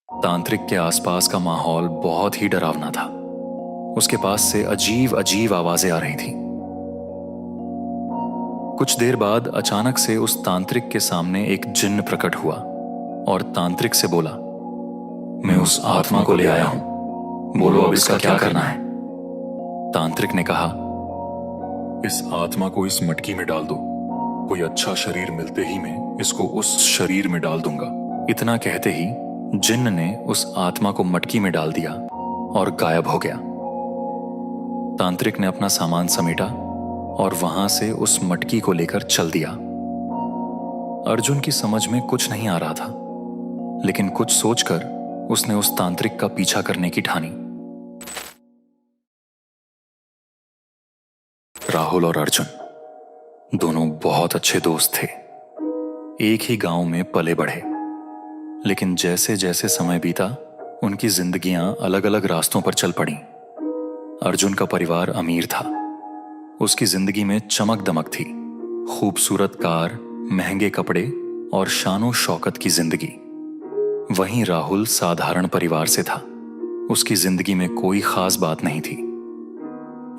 तांत्रिक के आसपास का माहौल बहुत ही डरावना था। उसके पास से अजीब अजीब आवाजें आ रही थीं। कुछ देर बाद अचानक से उस तांत्रिक के सामने एक जिन्न प्रकट हुआ और तांत्रिक से बोला, मैं उस आत्मा को ले आया हूं, बोलो अब इसका क्या करना है। तांत्रिक ने कहा, इस आत्मा को इस मटकी में डाल दो, कोई अच्छा शरीर मिलते ही मैं इसको उस शरीर में डाल दूंगा। इतना कहते ही जिन्न ने उस आत्मा को मटकी में डाल दिया और गायब हो गया। तांत्रिक ने अपना सामान समेटा और वहां से उस मटकी को लेकर चल दिया। अर्जुन की समझ में कुछ नहीं आ रहा था, लेकिन कुछ सोचकर उसने उस तांत्रिक का पीछा करने की ठानी। राहुल और अर्जुन दोनों बहुत अच्छे दोस्त थे। एक ही गांव में पले बढ़े, लेकिन जैसे जैसे समय बीता उनकी जिंदगियां अलग अलग रास्तों पर चल पड़ी। अर्जुन का परिवार अमीर था। उसकी जिंदगी में चमक दमक थी, खूबसूरत कार, महंगे कपड़े और शानो शौकत की जिंदगी। वहीं राहुल साधारण परिवार से था। उसकी जिंदगी में कोई खास बात नहीं थी।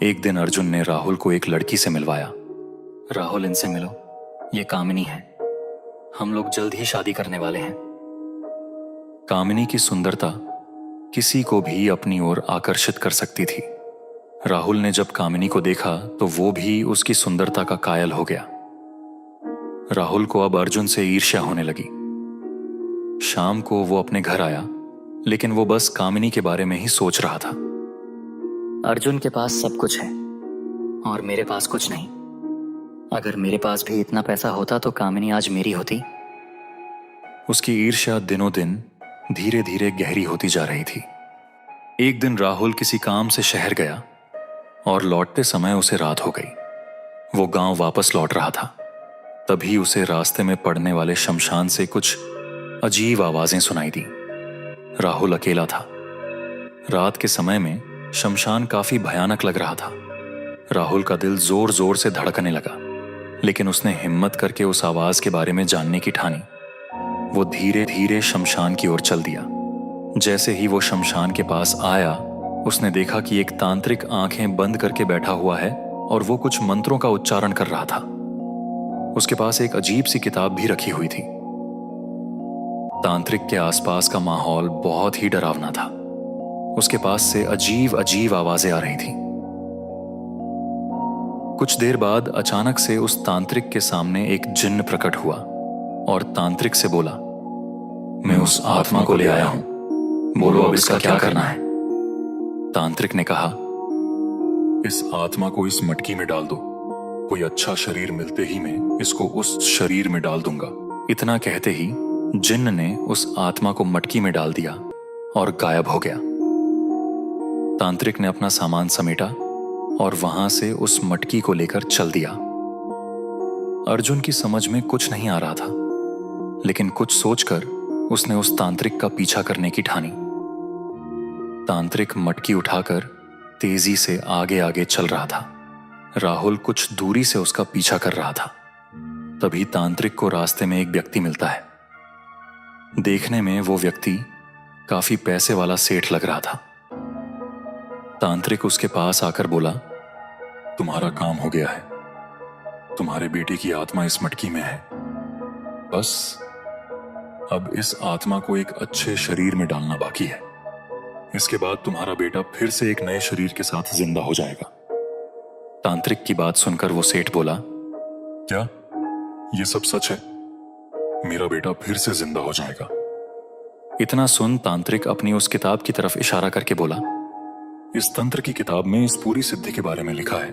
एक दिन अर्जुन ने राहुल को एक लड़की से मिलवाया। राहुल, इनसे मिलो, ये कामिनी है, हम लोग जल्द ही शादी करने वाले हैं। कामिनी की सुंदरता किसी को भी अपनी ओर आकर्षित कर सकती थी। राहुल ने जब कामिनी को देखा तो वो भी उसकी सुंदरता का कायल हो गया। राहुल को अब अर्जुन से ईर्ष्या होने लगी। शाम को वो अपने घर आया, लेकिन वो बस कामिनी के बारे में ही सोच रहा था। अर्जुन के पास सब कुछ है और मेरे पास कुछ नहीं। अगर मेरे पास भी इतना पैसा होता तो कामिनी आज मेरी होती। उसकी ईर्ष्या दिनों दिन धीरे धीरे गहरी होती जा रही थी। एक दिन राहुल किसी काम से शहर गया और लौटते समय उसे रात हो गई। वो गांव वापस लौट रहा था। तभी उसे रास्ते में पड़ने वाले शमशान से कुछ अजीब आवाजें सुनाई दी। राहुल अकेला था। रात के समय में शमशान काफी भयानक लग रहा था। राहुल का दिल जोर जोर से धड़कने लगा, लेकिन उसने हिम्मत करके उस आवाज के बारे में जानने की ठानी। वो धीरे धीरे शमशान की ओर चल दिया। जैसे ही वो शमशान के पास आया, उसने देखा कि एक तांत्रिक आंखें बंद करके बैठा हुआ है और वो कुछ मंत्रों का उच्चारण कर रहा था। उसके पास एक अजीब सी किताब भी रखी हुई थी। तांत्रिक के आसपास का माहौल बहुत ही डरावना था। उसके पास से अजीब अजीब आवाजें आ रही थीं। कुछ देर बाद अचानक से उस तांत्रिक के सामने एक जिन्न प्रकट हुआ और तांत्रिक से बोला, मैं उस आत्मा को ले आया हूं, बोलो अब इसका क्या करना है। तांत्रिक ने कहा, इस आत्मा को इस मटकी में डाल दो, कोई अच्छा शरीर मिलते ही मैं इसको उस शरीर में डाल दूंगा। इतना कहते ही जिन्न ने उस आत्मा को मटकी में डाल दिया और गायब हो गया। तांत्रिक ने अपना सामान समेटा और वहां से उस मटकी को लेकर चल दिया। अर्जुन की समझ में कुछ नहीं आ रहा था, लेकिन कुछ सोचकर उसने उस तांत्रिक का पीछा करने की ठानी। तांत्रिक मटकी उठाकर तेजी से आगे आगे चल रहा था। राहुल कुछ दूरी से उसका पीछा कर रहा था। तभी तांत्रिक को रास्ते में एक व्यक्ति मिलता है। देखने में वो व्यक्ति काफी पैसे वाला सेठ लग रहा था। तांत्रिक उसके पास आकर बोला, तुम्हारा काम हो गया है, तुम्हारे बेटे की आत्मा इस मटकी में है। बस अब इस आत्मा को एक अच्छे शरीर में डालना बाकी है। इसके बाद तुम्हारा बेटा फिर से एक नए शरीर के साथ जिंदा हो जाएगा। तांत्रिक की बात सुनकर वो सेठ बोला, क्या ये सब सच है? मेरा बेटा फिर से जिंदा हो जाएगा। इतना सुन तांत्रिक अपनी उस किताब की तरफ इशारा करके बोला, इस तंत्र की किताब में इस पूरी सिद्धि के बारे में लिखा है।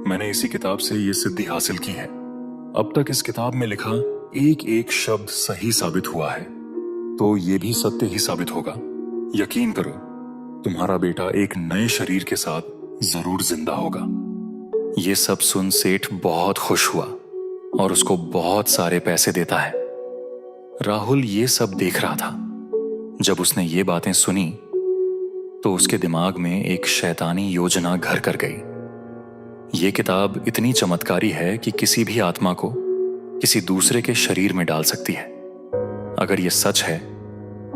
मैंने इसी किताब से ये सिद्धि हासिल की है। अब तक इस किताब में लिखा एक एक शब्द सही साबित हुआ है, तो ये भी सत्य ही साबित होगा। यकीन करो, तुम्हारा बेटा एक नए शरीर के साथ जरूर जिंदा होगा। ये सब सुन सेठ बहुत खुश हुआ और उसको बहुत सारे पैसे देता है। राहुल ये सब देख रहा था। जब उसने ये बातें सुनी तो उसके दिमाग में एक शैतानी योजना घर कर गई। ये किताब इतनी चमत्कारी है कि किसी भी आत्मा को किसी दूसरे के शरीर में डाल सकती है। अगर ये सच है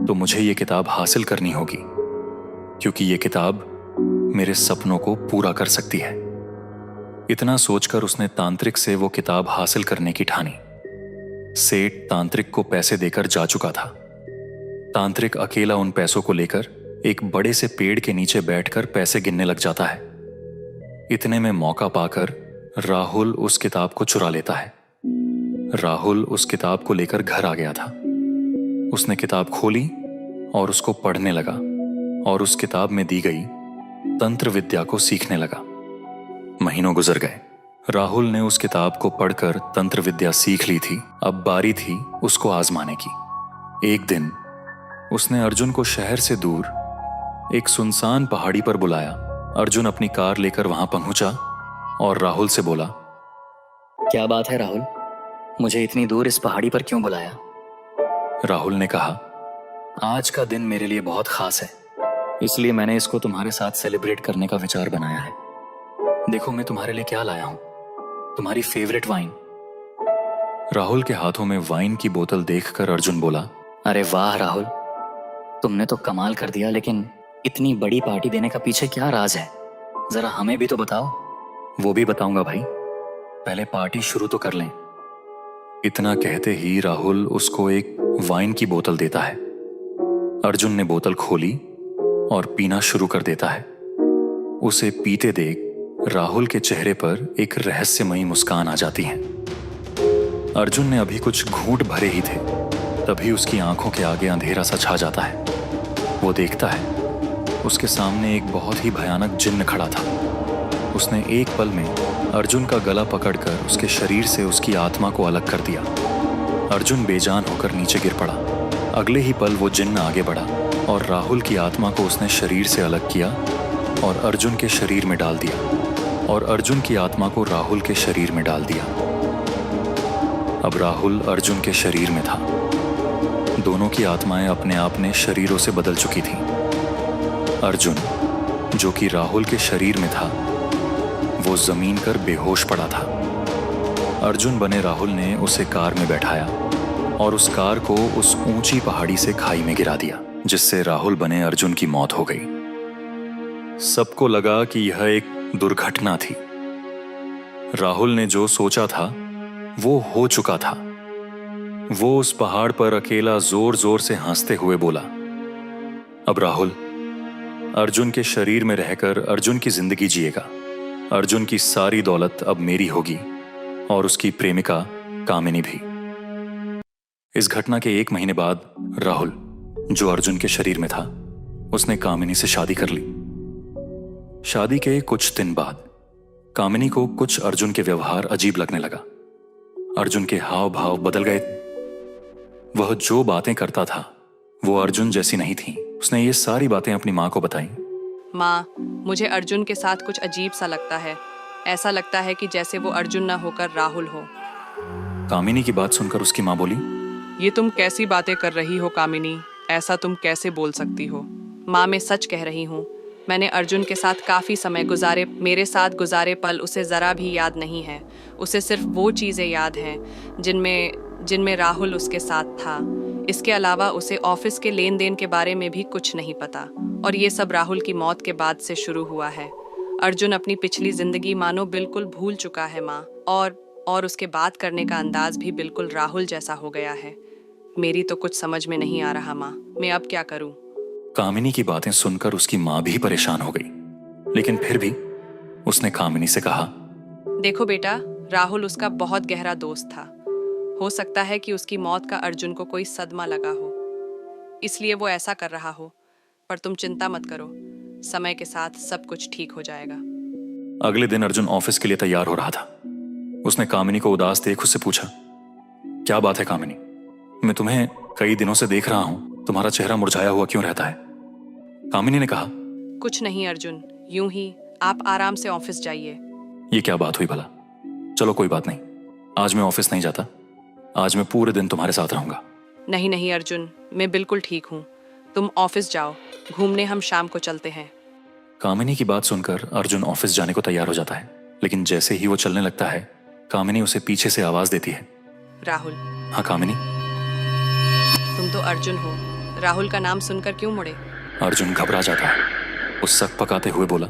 तो मुझे ये किताब हासिल करनी होगी, क्योंकि ये किताब मेरे सपनों को पूरा कर सकती है। इतना सोचकर उसने तांत्रिक से वो किताब हासिल करने की ठानी। सेठ तांत्रिक को पैसे देकर जा चुका था। तांत्रिक अकेला उन पैसों को लेकर एक बड़े से पेड़ के नीचे बैठकर पैसे गिनने लग जाता है। इतने में मौका पाकर राहुल उस किताब को चुरा लेता है। राहुल उस किताब को लेकर घर आ गया था। उसने किताब खोली और उसको पढ़ने लगा और उस किताब में दी गई तंत्र विद्या को सीखने लगा। महीनों गुजर गए। राहुल ने उस किताब को पढ़कर तंत्र विद्या सीख ली थी। अब बारी थी उसको आजमाने की। एक दिन उसने अर्जुन को शहर से दूर एक सुनसान पहाड़ी पर बुलाया। अर्जुन अपनी कार लेकर वहां पहुंचा और राहुल से बोला, क्या बात है राहुल, मुझे इतनी दूर इस पहाड़ी पर क्यों बुलाया? राहुल ने कहा, आज का दिन मेरे लिए बहुत खास है, इसलिए मैंने इसको तुम्हारे साथ सेलिब्रेट करने का विचार बनाया है। देखो मैं तुम्हारे लिए क्या लाया हूं, तुम्हारी फेवरेट वाइन। राहुल के हाथों में वाइन की बोतल देखकर अर्जुन बोला, अरे वाह राहुल, तुमने तो कमाल कर दिया, लेकिन इतनी बड़ी पार्टी देने का पीछे क्या राज है? जरा हमें भी तो बताओ। वो भी बताऊंगा भाई, पहले पार्टी शुरू तो कर लें। इतना कहते ही राहुल उसको एक वाइन की बोतल देता है। अर्जुन ने बोतल खोली और पीना शुरू कर देता है। उसे पीते देख राहुल के चेहरे पर एक रहस्यमयी मुस्कान आ जाती है। अर्जुन ने अभी कुछ घूंट भरे ही थे, तभी उसकी आंखों के आगे अंधेरा सा छा जाता है। वो देखता है उसके सामने एक बहुत ही भयानक जिन्न खड़ा था। उसने एक पल में अर्जुन का गला पकड़कर उसके शरीर से उसकी आत्मा को अलग कर दिया। अर्जुन बेजान होकर नीचे गिर पड़ा। अगले ही पल वो जिन्न आगे बढ़ा और राहुल की आत्मा को उसने शरीर से अलग किया और अर्जुन के शरीर में डाल दिया और अर्जुन की आत्मा को राहुल के शरीर में डाल दिया। अब राहुल अर्जुन के शरीर में था। दोनों की आत्माएं अपने आप में शरीरों से बदल चुकी थीं। अर्जुन, जो कि राहुल के शरीर में था, वो जमीन पर बेहोश पड़ा था। अर्जुन बने राहुल ने उसे कार में बैठाया और उस कार को उस ऊंची पहाड़ी से खाई में गिरा दिया, जिससे राहुल बने अर्जुन की मौत हो गई। सबको लगा कि यह एक दुर्घटना थी। राहुल ने जो सोचा था वो हो चुका था। वो उस पहाड़ पर अकेला जोर जोर से हंसते हुए बोला, अब राहुल अर्जुन के शरीर में रहकर अर्जुन की जिंदगी जिएगा। अर्जुन की सारी दौलत अब मेरी होगी और उसकी प्रेमिका कामिनी भी। इस घटना के 1 महीने बाद राहुल, जो अर्जुन के शरीर में था, उसने कामिनी से शादी कर ली। शादी के कुछ दिन बाद कामिनी को कुछ अर्जुन के व्यवहार अजीब लगने लगा। अर्जुन के हाव भाव बदल गए। वह जो बातें करता था वो अर्जुन जैसी नहीं थी। उसने ये सारी बातें अपनी माँ को बताई। माँ, मुझे अर्जुन के साथ कुछ अजीब सा लगता है। ऐसा लगता है कि जैसे वो अर्जुन ना होकर राहुल हो। कामिनी की बात सुनकर उसकी माँ बोली, ये तुम कैसी बातें कर रही हो कामिनी? ऐसा तुम कैसे बोल सकती हो? माँ, मैं सच कह रही हूँ। मैंने अर्जुन के साथ काफ़ी समय गुजारे। मेरे साथ गुजारे पल उसे ज़रा भी याद नहीं है। उसे सिर्फ वो चीज़ें याद हैं जिनमें राहुल उसके साथ था। इसके अलावा उसे ऑफिस के लेन देन के बारे में भी कुछ नहीं पता। और ये सब राहुल की मौत के बाद से शुरू हुआ है। अर्जुन अपनी पिछली जिंदगी मानो बिल्कुल भूल चुका है माँ, और उसके बात करने का अंदाज भी बिल्कुल राहुल जैसा हो गया है। मेरी तो कुछ समझ में नहीं आ रहा माँ, मैं अब क्या करूँ? कामिनी की बातें सुनकर उसकी माँ भी परेशान हो गई, लेकिन फिर भी उसने कामिनी से कहा, देखो बेटा, राहुल उसका बहुत गहरा दोस्त था। हो सकता है कि उसकी मौत का अर्जुन को कोई सदमा लगा हो, इसलिए वो ऐसा कर रहा हो। पर तुम चिंता मत करो, समय के साथ सब कुछ ठीक हो जाएगा। अगले दिन अर्जुन ऑफिस के लिए तैयार हो रहा था। उसने कामिनी को उदास देख उससे पूछा, क्या बात है कामिनी? मैं तुम्हें कई दिनों से देख रहा हूं, तुम्हारा चेहरा मुरझाया हुआ क्यों रहता है? कामिनी ने कहा, कुछ नहीं अर्जुन, यूं ही। आप आराम से ऑफिस जाइए। ये क्या बात हुई भला? चलो कोई बात नहीं, आज मैं ऑफिस नहीं जाता। आज मैं पूरे दिन तुम्हारे साथ रहूंगा। नहीं नहीं अर्जुन, मैं बिल्कुल ठीक हूँ। तुम ऑफिस जाओ, घूमने हम शाम को चलते हैं। कामिनी की बात सुनकर अर्जुन ऑफिस जाने को तैयार हो जाता है, लेकिन जैसे ही वो चलने लगता है, कामिनी उसे पीछे से आवाज देती है, राहुल। हाँ कामिनी? तुम तो अर्जुन हो। राहुल का नाम सुनकर क्यों मुड़े? अर्जुन घबरा जाता है। वो सक पकाते हुए बोला,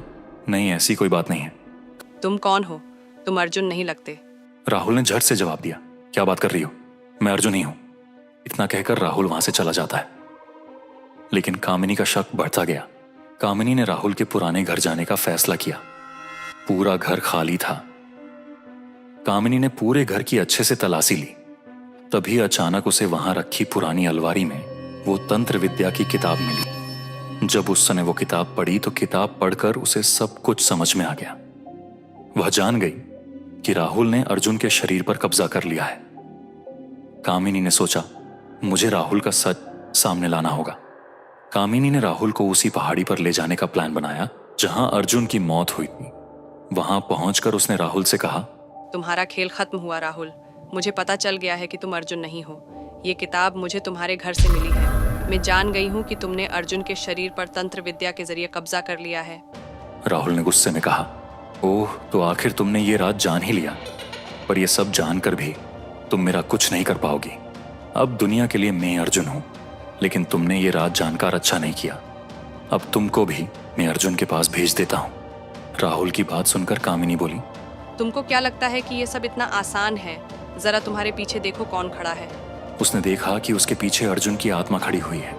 नहीं ऐसी कोई बात नहीं है। तुम कौन हो? तुम अर्जुन नहीं लगते। राहुल ने झट से जवाब दिया, क्या बात कर रही हो, मैं अर्जुन ही हूं। इतना कहकर राहुल वहां से चला जाता है। लेकिन कामिनी का शक बढ़ता गया। कामिनी ने राहुल के पुराने घर जाने का फैसला किया। पूरा घर खाली था। कामिनी ने पूरे घर की अच्छे से तलाशी ली। तभी अचानक उसे वहां रखी पुरानी अलमारी में वो तंत्र विद्या की किताब मिली। जब उसने वो किताब पढ़ी तो किताब पढ़कर उसे सब कुछ समझ में आ गया। वह जान गई कि राहुल ने अर्जुन के शरीर पर कब्जा कर लिया है। कामिनी ने सोचा, मुझे राहुल का सच सामने लाना होगा। कामिनी ने राहुल को उसी पहाड़ी पर ले जाने का प्लान बनाया जहां अर्जुन की मौत हुई थी। वहां पहुंचकर उसने राहुल से कहा, तुम्हारा खेल खत्म हुआ राहुल। मुझे पता चल गया है कि तुम अर्जुन नहीं हो। ये किताब मुझे तुम्हारे घर से मिली है। मैं जान गई हूँ कि तुमने अर्जुन के शरीर पर तंत्र विद्या के जरिए कब्जा कर लिया है। राहुल ने गुस्से में कहा, ओह तो आखिर तुमने ये राज जान ही लिया। पर यह सब जानकर भी तुम मेरा कुछ नहीं कर पाओगी। अब दुनिया के लिए मैं अर्जुन हूं, लेकिन तुमने ये राज जानकर अच्छा नहीं किया। अब तुमको भी मैं अर्जुन के पास भेज देता हूं। राहुल की बात सुनकर कामिनी बोली, तुमको क्या लगता है कि ये सब इतना आसान है? जरा तुम्हारे पीछे देखो कौन खड़ा है। उसने देखा कि उसके पीछे अर्जुन की आत्मा खड़ी हुई है।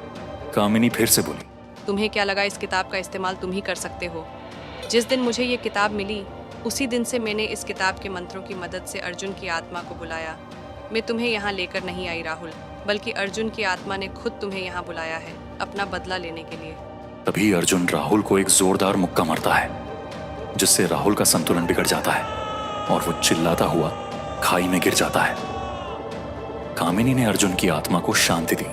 कामिनी फिर से बोली, तुम्हें क्या लगा इस किताब का इस्तेमाल तुम ही कर सकते हो? जिस दिन मुझे ये किताब मिली उसी दिन से मैंने इस किताब के मंत्रों की मदद से अर्जुन की आत्मा को बुलाया। मैं तुम्हें यहाँ लेकर नहीं आई राहुल, बल्कि अर्जुन की आत्मा ने खुद तुम्हें यहाँ बुलाया है अपना बदला लेने के लिए। तभी अर्जुन राहुल को एक जोरदार मुक्का मारता है, जिससे राहुल का संतुलन बिगड़ जाता है और वो चिल्लाता हुआ खाई में गिर जाता है। कामिनी ने अर्जुन की आत्मा को शांति दी